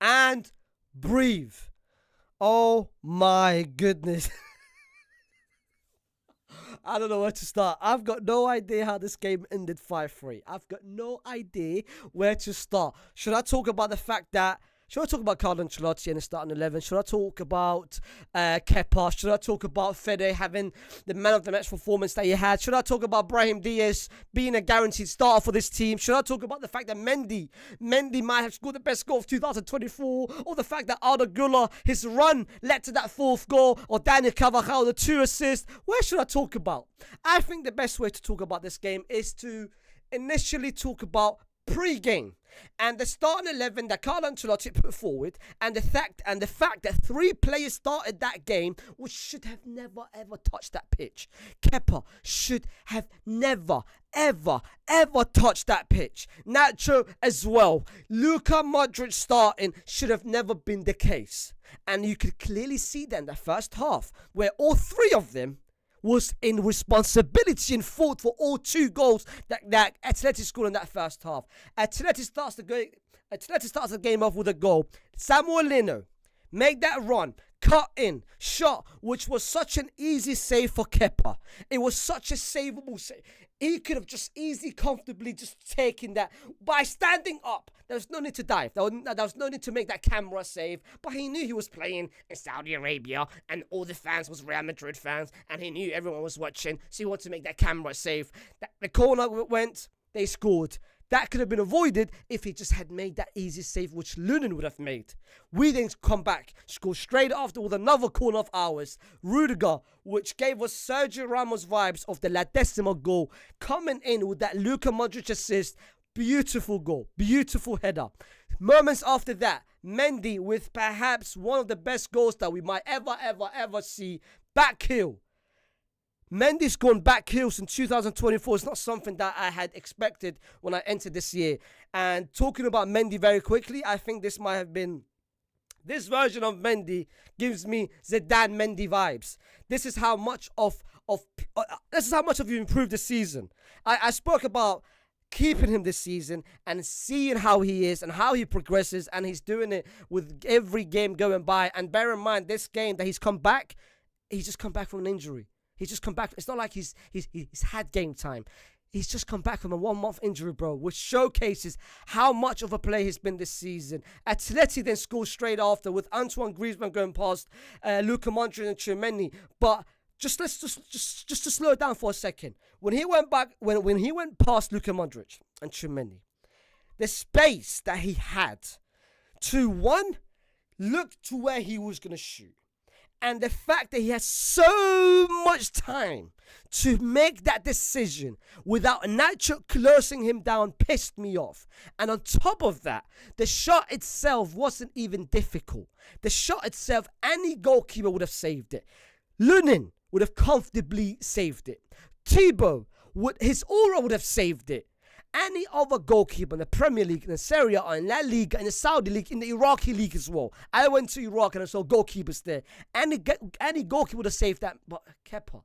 and breathe. Oh my goodness. I don't know where to start. I've got no idea how this game ended 5-3. I've got no idea where to start. Should I talk about the fact that should I talk about Carlo Ancelotti and the starting 11? Should I talk about Kepa? Should I talk about Fede having the man of the match performance that he had? Should I talk about Brahim Diaz being a guaranteed starter for this team? Should I talk about the fact that Mendy might have scored the best goal of 2024? Or the fact that Arda Guler, his run led to that fourth goal? Or Daniel Carvajal, the 2 assists? Where should I talk about? I think the best way to talk about this game is to initially talk about pre-game and the starting 11 that Carlo Ancelotti put forward, and the fact that 3 players started that game which should have never ever touched that pitch. Kepa should have never ever touched that pitch. Nacho as well. Luka Modric starting should have never been the case, and you could clearly see that in the first half where all 3 of them was in responsibility and fault for all 2 goals that Atleti scored in that first half. Atleti starts the game off with a goal. Samuel Lino made that run, cut in, shot, which was such an easy save for Kepa. It was such a savable save. He could have just easily, comfortably just taken that by standing up. There was no need to dive. There was no need to make that camera save. But he knew he was playing in Saudi Arabia and all the fans was Real Madrid fans. And he knew everyone was watching. So he wanted to make that camera save. The corner went, they scored. That could have been avoided if he just had made that easy save, which Lunin would have made. We then come back, score straight after with another corner of ours. Rudiger, which gave us Sergio Ramos vibes of the La Decima goal, coming in with that Luka Modric assist. Beautiful goal, beautiful header. Moments after that, Mendy with perhaps one of the best goals that we might ever see. Back heel. Mendy's gone back heels in 2024 is not something that I had expected when I entered this year. And talking about Mendy very quickly, I think this might have been... This version of Mendy gives me Zidane Mendy vibes. This is how much of you improved this season. I spoke about keeping him this season and seeing how he is and how he progresses, and he's doing it with every game going by. And bear in mind, this game that he's just come back from an injury. He's just come back. It's not like he's had game time. He's just come back from a 1-month injury, bro, which showcases how much of a player he's been this season. Atleti then scored straight after with Antoine Griezmann going past Luka Modric and Tchouaméni. But just to slow it down for a second. When he went past Luka Modric and Tchouaméni, the space that he had to look to where he was going to shoot. And the fact that he has so much time to make that decision without Nacho closing him down pissed me off. And on top of that, the shot itself wasn't even difficult. The shot itself, any goalkeeper would have saved it. Lunin would have comfortably saved it. Thibaut, his aura would have saved it. Any other goalkeeper in the Premier League, in the Serie A, in La Liga, in the Saudi League, in the Iraqi League as well. I went to Iraq and I saw goalkeepers there. Any goalkeeper would have saved that. But Kepa,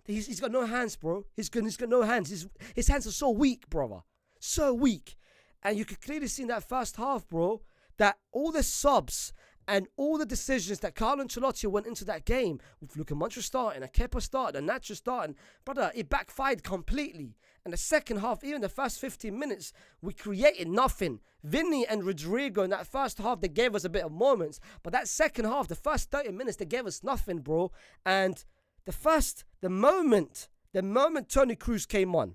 he's got no hands, bro. He's got no hands. His hands are so weak, brother. So weak. And you could clearly see in that first half, bro, that all the subs and all the decisions that Carlo Ancelotti went into that game, with Luka Modric starting, and Kepa starting, and Nacho starting, brother, it backfired completely. And the second half, even the first 15 minutes, we created nothing. Vinny and Rodrigo in that first half, they gave us a bit of moments. But that second half, the first 30 minutes, they gave us nothing, bro. And the moment Toni Kroos came on,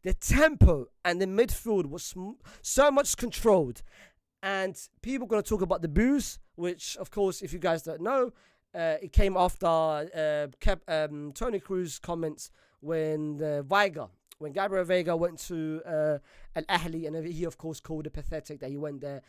the tempo and the midfield was so much controlled. And people are going to talk about the boos, which, of course, if you guys don't know, it came after Toni Kroos' comments when Gabriel Vega went to Al Ahly, and he of course called it pathetic that he went there.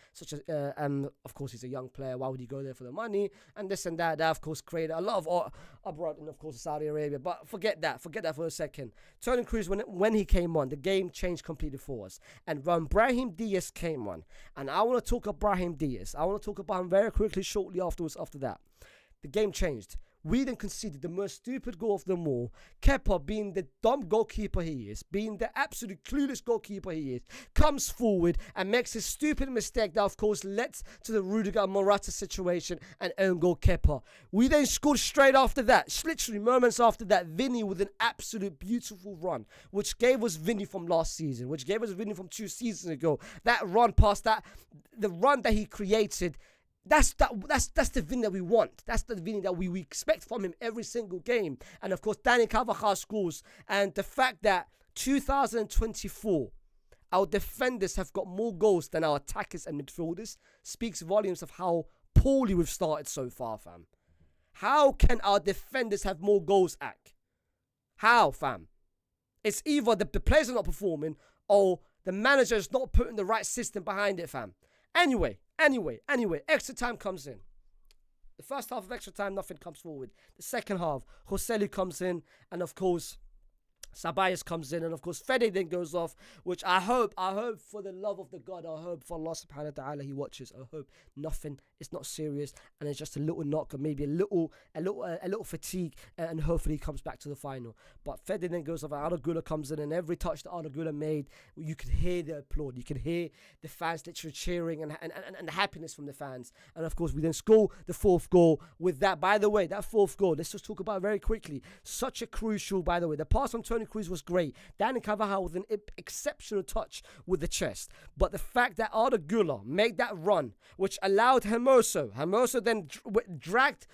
Of course he's a young player. Why would he go there for the money? And this and that. That of course created a lot of uproar in, of course, Saudi Arabia. But forget that for a second. Toni Kroos, when he came on, the game changed completely for us. And when Brahim Diaz came on, and I want to talk about Brahim Diaz. I want to talk about him very quickly, shortly afterwards. After that, the game changed. We then conceded the most stupid goal of them all. Kepa, being the dumb goalkeeper he is, being the absolute clueless goalkeeper he is, comes forward and makes a stupid mistake that, of course, led to the Rudiger Morata situation and own goal Kepa. We then scored straight after that, literally moments after that, Vinny with an absolute beautiful run, which gave us Vinny from last season, which gave us Vinny from 2 seasons ago. That run past that, the run that he created, that's the Vinny that we want. That's the Vinny that we expect from him every single game. And of course, Dani Carvajal scores. And the fact that 2024, our defenders have got more goals than our attackers and midfielders speaks volumes of how poorly we've started so far, fam. How can our defenders have more goals, Ak? How, fam? It's either the players are not performing or the manager is not putting the right system behind it, fam. Anyway, extra time comes in. The first half of extra time, nothing comes forward. The second half, Joselu comes in, and of course, Sabayas comes in, and of course Fede then goes off, which I hope for the love of the God, I hope for Allah subhanahu wa ta'ala he watches. I hope nothing, it's not serious, and it's just a little knock or maybe a little fatigue, and hopefully he comes back to the final. But Fede then goes off, and Arda Güler comes in, and every touch that Arda Güler made, you could hear the applaud, you could hear the fans literally cheering and the happiness from the fans. And of course we then score the 4th goal with that. By the way, that 4th goal, let's just talk about it very quickly. Such a crucial, by the way, the pass from Toni Kroos was great. Dani Carvajal with an exceptional touch with the chest. But the fact that Arda Güler made that run, which allowed Hermoso then dragged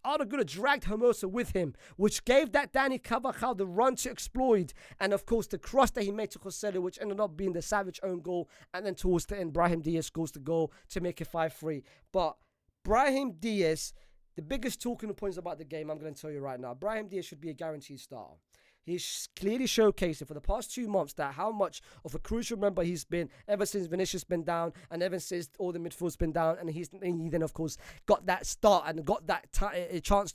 Arda Güler dragged Hermoso with him, which gave that Dani Carvajal the run to exploit, and of course the cross that he made to Joselu, which ended up being the savage own goal, and then towards the end, Brahim Diaz scores the goal to make it 5-3. But Brahim Diaz, the biggest talking points about the game, I'm going to tell you right now, Brahim Diaz should be a guaranteed starter. He's clearly showcasing for the past 2 months that how much of a crucial member he's been ever since Vinicius been down and ever since all the midfield's been down, and he then of course got that start and got that chance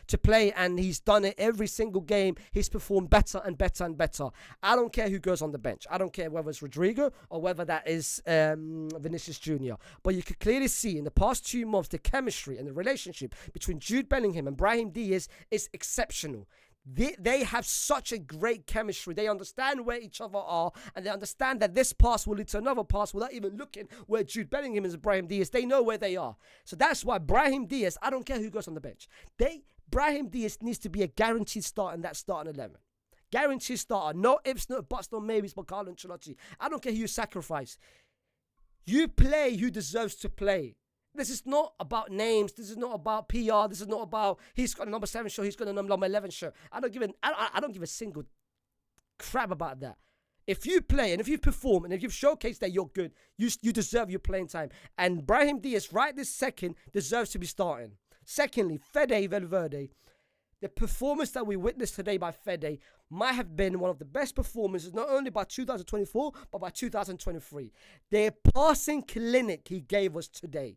to play, and he's done it every single game. He's performed better and better and better. I don't care who goes on the bench. I don't care whether it's Rodrigo or whether that is Vinicius Jr. But you could clearly see in the past 2 months the chemistry and the relationship between Jude Bellingham and Brahim Diaz is exceptional. They have such a great chemistry. They understand where each other are, and they understand that this pass will lead to another pass without even looking where Jude Bellingham is and Brahim Diaz. They know where they are. So that's why Brahim Diaz, I don't care who goes on the bench. Brahim Diaz needs to be a guaranteed start in that starting 11. Guaranteed starter. No ifs, no buts, no maybes for Carlo Ancelotti. I don't care who you sacrifice. You play who deserves to play. This is not about names. This is not about PR. This is not about he's got a number 7 shirt, he's got a number 11 shirt. I don't give a single crap about that. If you play and if you perform and if you've showcased that you're good, you deserve your playing time. And Brahim Diaz, right this second, deserves to be starting. Secondly, Fede Valverde. The performance that we witnessed today by Fede might have been one of the best performances, not only by 2024, but by 2023. The passing clinic he gave us today.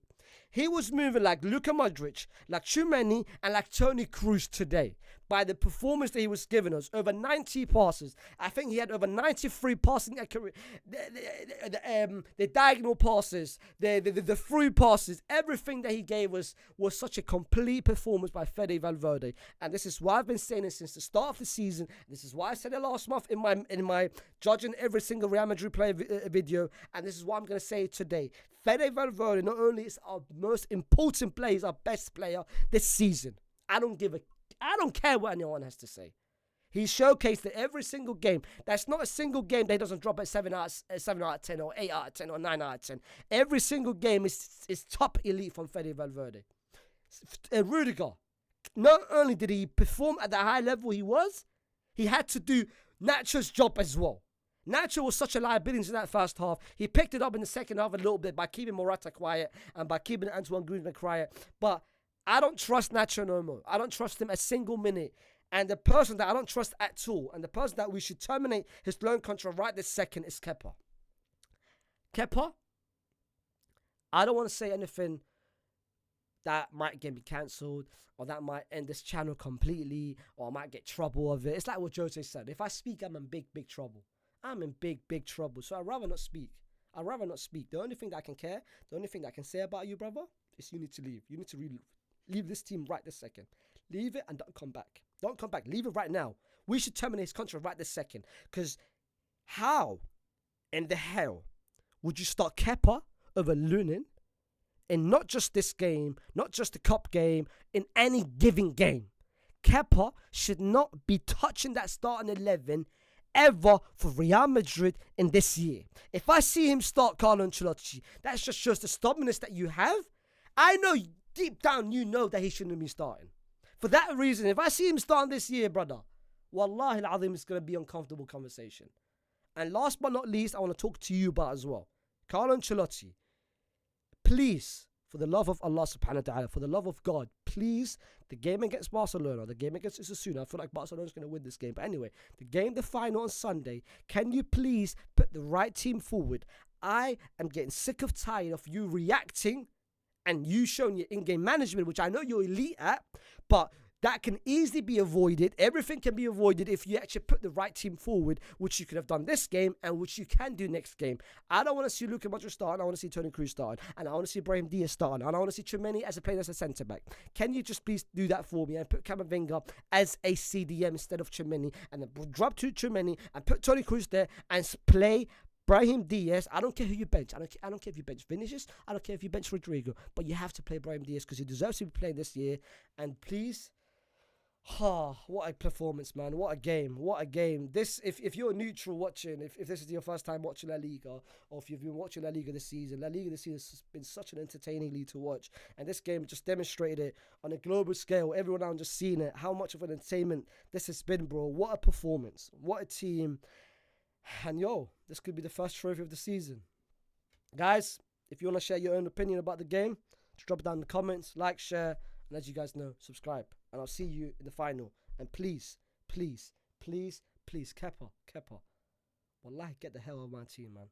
He was moving like Luka Modric, like Tchouameni, and like Toni Kroos today. By the performance that he was giving us, over 90 passes. I think he had over 93 passing accurate. The diagonal passes, the through passes, everything that he gave us was such a complete performance by Fede Valverde. And this is why I've been saying it since the start of the season. This is why I said it last month in my judging every single Real Madrid player video. And this is why I'm going to say it today. Fede Valverde not only is our most important player, he's our best player this season. I don't care what anyone has to say. He's showcased it every single game. That's not a single game that he doesn't drop at 7 out of 10 or 8 out of 10 or 9 out of 10. Every single game is top elite from Fede Valverde. Rudiger, not only did he perform at the high level he had to do Nacho's job as well. Nacho was such a liability in that first half. He picked it up in the second half a little bit by keeping Morata quiet and by keeping Antoine Griezmann quiet. But I don't trust Nacho no more. I don't trust him a single minute. And the person that I don't trust at all, and the person that we should terminate his loan contract right this second is Kepa. Kepa, I don't want to say anything that might get me cancelled, or that might end this channel completely, or I might get trouble of it. It's like what Jose said. If I speak, I'm in big, big trouble. I'm in big, big trouble. So I'd rather not speak. The only thing that I can say about you, brother, is you need to leave. You need to Leave this team right this second. Leave it and don't come back. Don't come back. Leave it right now. We should terminate his contract right this second. Because how in the hell would you start Kepa over Lunin in not just this game, not just the cup game, in any given game? Kepa should not be touching that starting 11 ever for Real Madrid in this year. If I see him start Carlo Ancelotti, that just shows the stubbornness that you have. I know deep down you know that he shouldn't be starting. For that reason, if I see him starting this year, brother, wallahi al-azim, it's going to be an uncomfortable conversation. And last but not least, I want to talk to you about as well. Carlo Ancelotti, please, for the love of Allah subhanahu wa ta'ala, for the love of God, please, the game against Barcelona, the game against Osasuna, I feel like Barcelona's going to win this game. But anyway, the final on Sunday, can you please put the right team forward? I am getting sick of tired of you reacting and you showing your in-game management, which I know you're elite at, but that can easily be avoided. Everything can be avoided if you actually put the right team forward, which you could have done this game and which you can do next game. I don't want to see Luka Modric starting. I want to see Toni Kroos starting. And I want to see Brahim Diaz starting. And I want to see Tchouaméni as a player as a centre-back. Can you just please do that for me and put Camavinga as a CDM instead of Tchouaméni? And then drop to Tchouaméni and put Toni Kroos there and play Brahim Diaz. I don't care who you bench. I don't care if you bench Vinicius. I don't care if you bench Rodrigo. But you have to play Brahim Diaz because he deserves to be playing this year. And please... what a performance, man. What a game. What a game. This, if you're neutral watching, if this is your first time watching La Liga, or if you've been watching La Liga this season has been such an entertaining league to watch. And this game just demonstrated it on a global scale. Everyone around just seeing it. How much of an entertainment this has been, bro. What a performance. What a team. And this could be the first trophy of the season. Guys, if you want to share your own opinion about the game, just drop it down in the comments, like, share, and as you guys know, subscribe. And I'll see you in the final. And please, please, please, please, Kepa. Wallahi, get the hell out of my team, man.